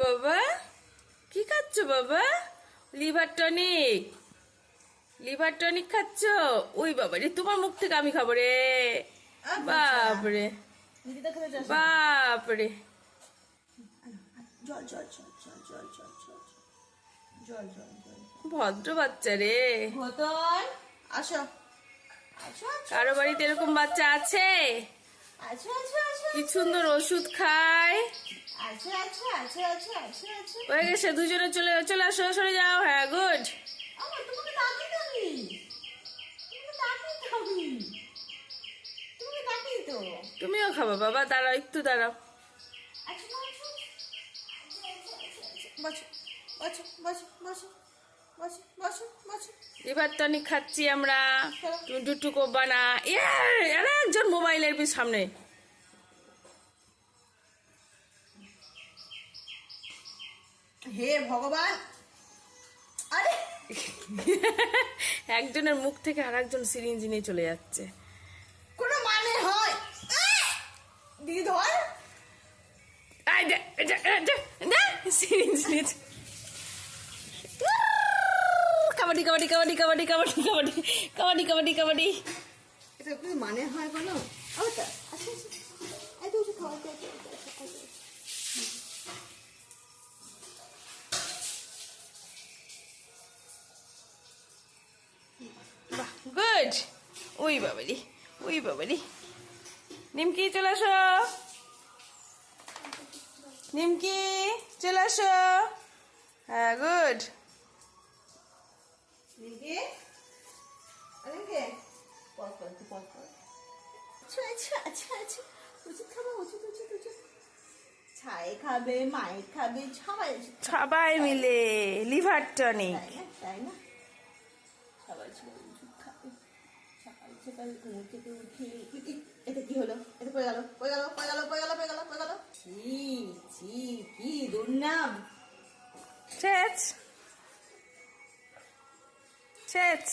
বাবা কি খাচ্ছ বাবা? Liver tonic. লিভার টনিক খাচ্ছ? ওই বাবা রে, তোমার মুখ থেকে আমি খাবো রে। বাপরে বাপরে। জল জল জল জল জল জল জল জল জল জল। ভদ্র বাচ্চা রে। বোতল আসো আসো। কারো বাড়িতে এরকম বাচ্চা আছে? আচ্ছা আচ্ছা আচ্ছা। কি সুন্দর ওষুধ খায়। আচ্ছা আচ্ছা আচ্ছা আচ্ছা আচ্ছা আচ্ছা। হয়ে গেছে, দুজনে চলে চলে আসো, সরে যাও। হ্যাঁ, গুড। আমার তোমাকে ডাকি আমি। তোমাকে ডাকি আমি। তোমাকে ডাকি তো। তুমিও খাবো বাবা, দাঁড়াও একটু দাঁড়াও। আচ্ছা বসো বসো বসো বসো বসো বসো বসো। লিভার টনিক খাচ্ছি আমরা। তুমি দুটু করবা না। একজন মোবাইলের সামনে। হে ভগবান, আরে একজনের মুখ থেকে আর একজন সিরিঞ্জ নিয়ে চলে যাচ্ছে। কোনো মানে হয়? দিদি ধর। সিরিঞ্জ নিয়ে কাবাডি কাবাডি কাবাডি কাবাডি কাবাডি কাবাডি কাবাডি কাবাডি কাবাডি। এটা কি মানে হয় বলো? আচ্ছা আচ্ছা এই তো খাওয়া বাহ, গুড। ওই বাবারি, ওই বাবারি। নিমকি চলে আসো, নিমকি চলে আসো। হ্যাঁ, গুড। নিমকি নিমকি পজ কর তুই পজ কর। আচ্ছা আচ্ছা আচ্ছা আচ্ছা। ওষুধ খাবে ওষুধ ওষুধ ওষুধ। ছাই খাবে, মায়ের খাবে, সবাই সবাই মিলে লিভার টনিক। তাই না? সবাই সবাই ওষুধ খাবে। সকাল সকাল ঘুম থেকে উঠে এটা কি হলো? এটা পড়ে গেল পড়ে গেল পড়ে গেল পড়ে গেল পড়ে গেল পড়ে গেল। ছি ছি কি দুর্নাম। ছেচ ছেচ।